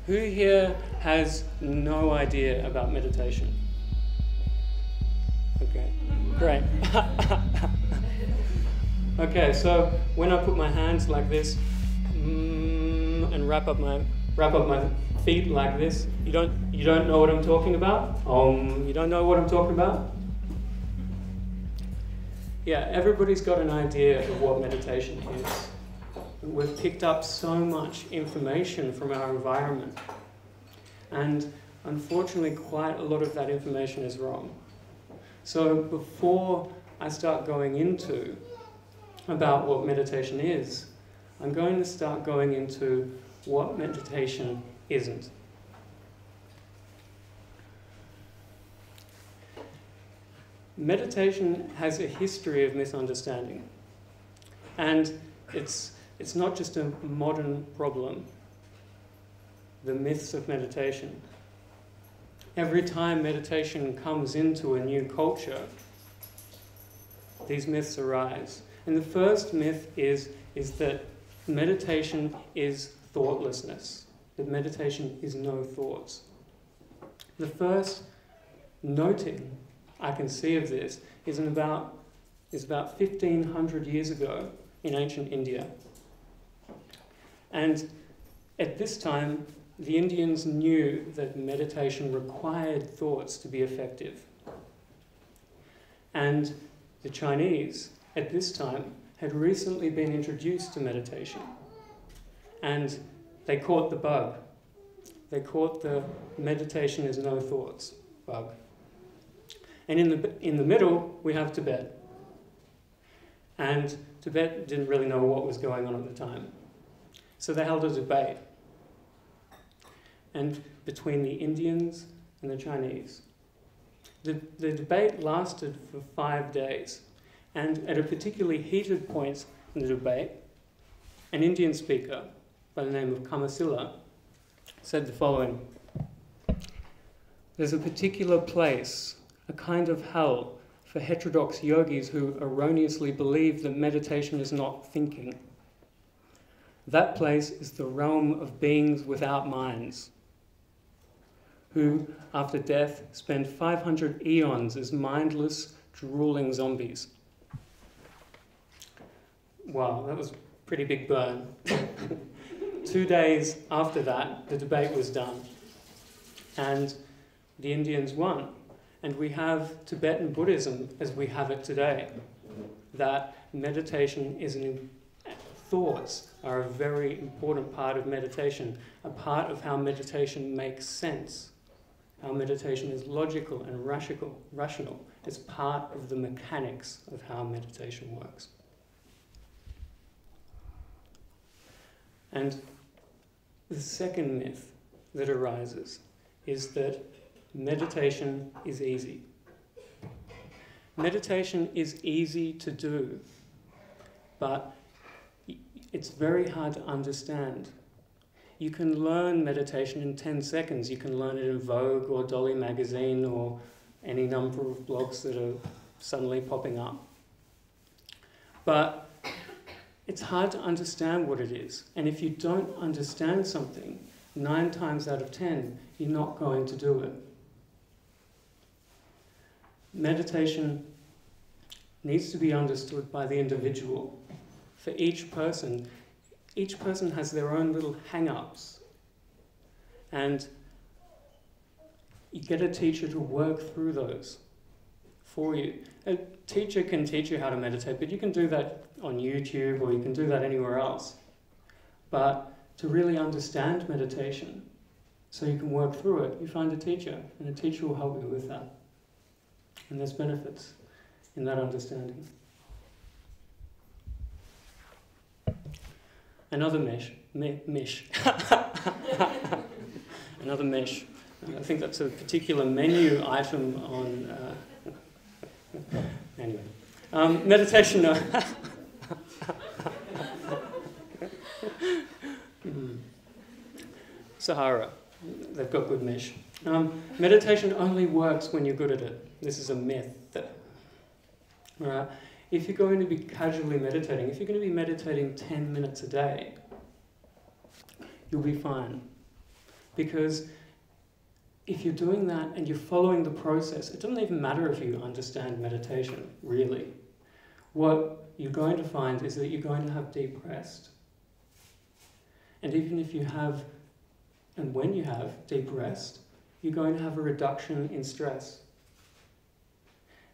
Who here has no idea about meditation? Okay, great. Okay, so when I put my hands like this and wrap up my feet like this, you don't know what I'm talking about? You don't know what I'm talking about? Yeah, everybody's got an idea of what meditation is. We've picked up so much information from our environment, and unfortunately quite a lot of that information is wrong. So before I start going into about what meditation is, I'm going to start going into what meditation isn't. Meditation has a history of misunderstanding, and it's not just a modern problem. The myths of meditation. Every time meditation comes into a new culture, these myths arise. And the first myth is that meditation is thoughtlessness, that meditation is no thoughts. The first noting I can see of this is about 1,500 years ago in ancient India. And at this time, the Indians knew that meditation required thoughts to be effective. And the Chinese, at this time, had recently been introduced to meditation. And they caught the bug. They caught the meditation is no thoughts bug. And in the middle, we have Tibet. And Tibet didn't really know what was going on at the time. So they held a debate. And between the Indians and the Chinese. The debate lasted for 5 days. And at a particularly heated point in the debate, an Indian speaker by the name of Kamasila said the following: "There's a particular place, a kind of hell, for heterodox yogis who erroneously believe that meditation is not thinking. That place is the realm of beings without minds, who, after death, spend 500 eons as mindless, drooling zombies." Wow, that was a pretty big burn. 2 days after that, the debate was done, and the Indians won. And we have Tibetan Buddhism as we have it today, that meditation is thoughts are a very important part of meditation, a part of how meditation makes sense. How meditation is logical and rational. It's part of the mechanics of how meditation works. And the second myth that arises is that meditation is easy. Meditation is easy to do, but it's very hard to understand. You can learn meditation in 10 seconds. You can learn it in Vogue or Dolly magazine or any number of blogs that are suddenly popping up. But it's hard to understand what it is. And if you don't understand something, 9 times out of 10, you're not going to do it. Meditation needs to be understood by the individual. For each person has their own little hang-ups. And you get a teacher to work through those for you. A teacher can teach you how to meditate, but you can do that on YouTube or you can do that anywhere else. But to really understand meditation, so you can work through it, you find a teacher, and a teacher will help you with that. And there's benefits in that understanding. Another mesh. Another mesh. I think that's a particular menu item on... anyway. Meditation... Sahara. They've got good mesh. Meditation only works when you're good at it. This is a myth. Right? If you're going to be casually meditating, if you're going to be meditating 10 minutes a day, you'll be fine. Because if you're doing that and you're following the process, it doesn't even matter if you understand meditation, really. What you're going to find is that you're going to have deep rest. And even if you have, and when you have deep rest, you're going to have a reduction in stress.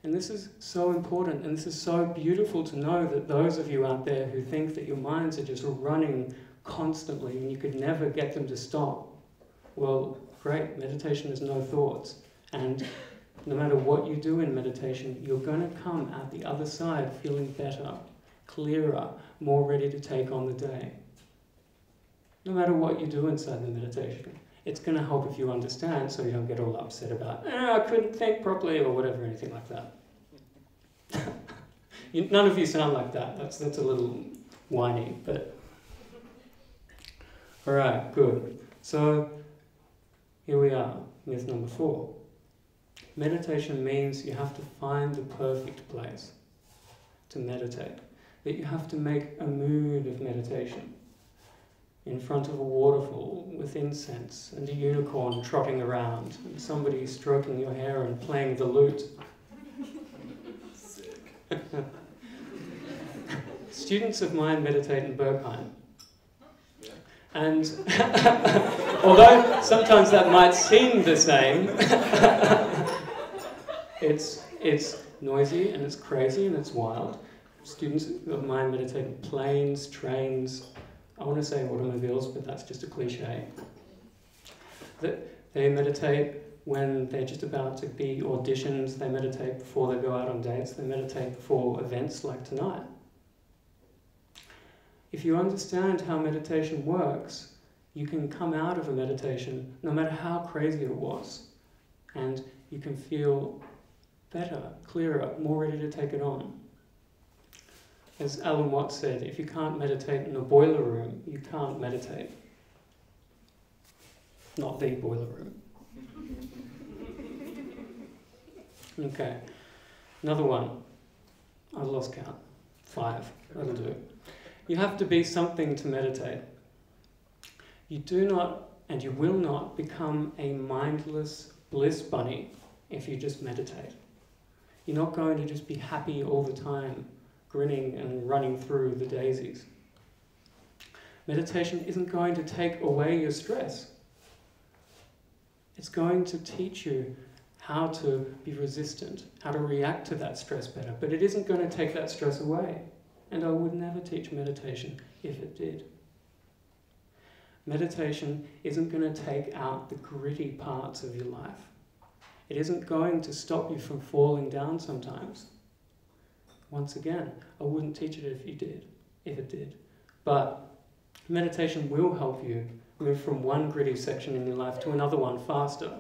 And this is so important, and this is so beautiful to know that those of you out there who think that your minds are just running constantly and you could never get them to stop, well, great, meditation is no thoughts. And no matter what you do in meditation, you're going to come out the other side feeling better, clearer, more ready to take on the day. No matter what you do inside the meditation, it's going to help if you understand, so you don't get all upset about, I couldn't think properly, or whatever, anything like that. None of you sound like that. That's a little whiny, but... Alright, good. So, here we are, myth number 4. Meditation means you have to find the perfect place to meditate. That you have to make a mood of meditation. In front of a waterfall with incense and a unicorn trotting around and somebody stroking your hair and playing the lute. Sick. Students of mine meditate in Bergheim. And although sometimes that might seem the same, it's noisy and it's crazy and it's wild. Students of mine meditate in planes, trains, I want to say automobiles, but that's just a cliche. They meditate when they're just about to be auditioned, they meditate before they go out on dates, they meditate before events like tonight. If you understand how meditation works, you can come out of a meditation, no matter how crazy it was, and you can feel better, clearer, more ready to take it on. As Alan Watts said, if you can't meditate in a boiler room, you can't meditate. Not the boiler room. Okay, another one. I lost count. 5, that'll do. You have to be something to meditate. You do not, and you will not, become a mindless bliss bunny if you just meditate. You're not going to just be happy all the time, grinning and running through the daisies. Meditation isn't going to take away your stress. It's going to teach you how to be resistant, how to react to that stress better, but it isn't going to take that stress away. And I would never teach meditation if it did. Meditation isn't going to take out the gritty parts of your life. It isn't going to stop you from falling down sometimes. Once again, I wouldn't teach it if it did. But meditation will help you move from one gritty section in your life to another one faster.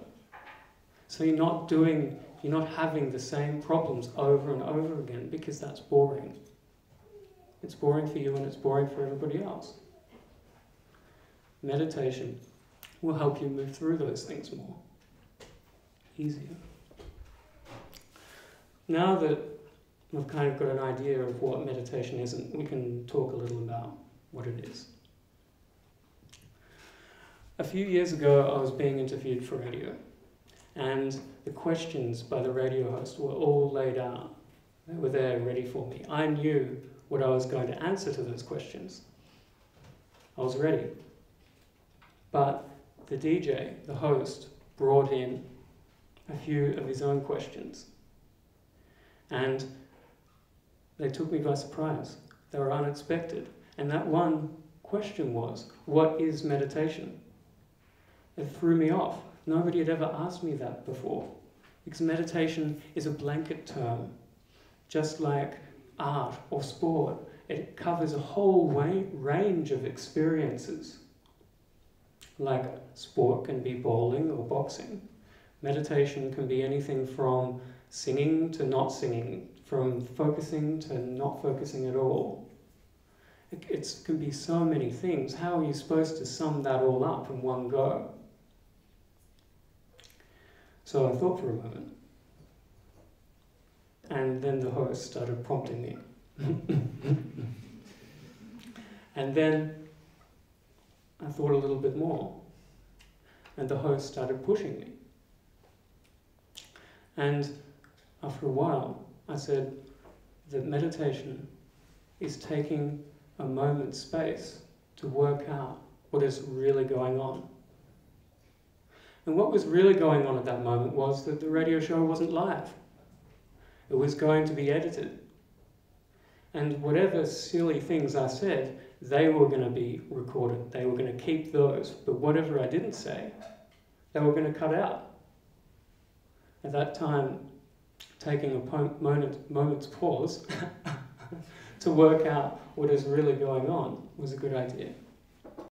So you're not having the same problems over and over again, because that's boring. It's boring for you and it's boring for everybody else. Meditation will help you move through those things more. Easier. Now that we've kind of got an idea of what meditation is, and we can talk a little about what it is. A few years ago, I was being interviewed for radio, and the questions by the radio host were all laid out. They were there ready for me. I knew what I was going to answer to those questions. I was ready. But the DJ, the host, brought in a few of his own questions. And they took me by surprise. They were unexpected. And that one question was, what is meditation? It threw me off. Nobody had ever asked me that before. Because meditation is a blanket term. Just like art or sport, it covers a whole range of experiences. Like sport can be bowling or boxing. Meditation can be anything from singing to not singing, from focusing to not focusing at all. It can be so many things. How are you supposed to sum that all up in one go? So I thought for a moment. And then the host started prompting me. And then I thought a little bit more. and the host started pushing me. And after a while, I said that meditation is taking a moment's space to work out what is really going on. And what was really going on at that moment was that the radio show wasn't live. It was going to be edited. And whatever silly things I said, they were going to be recorded. They were going to keep those. But whatever I didn't say, they were going to cut out. At that time, taking a moment's pause to work out what is really going on was a good idea.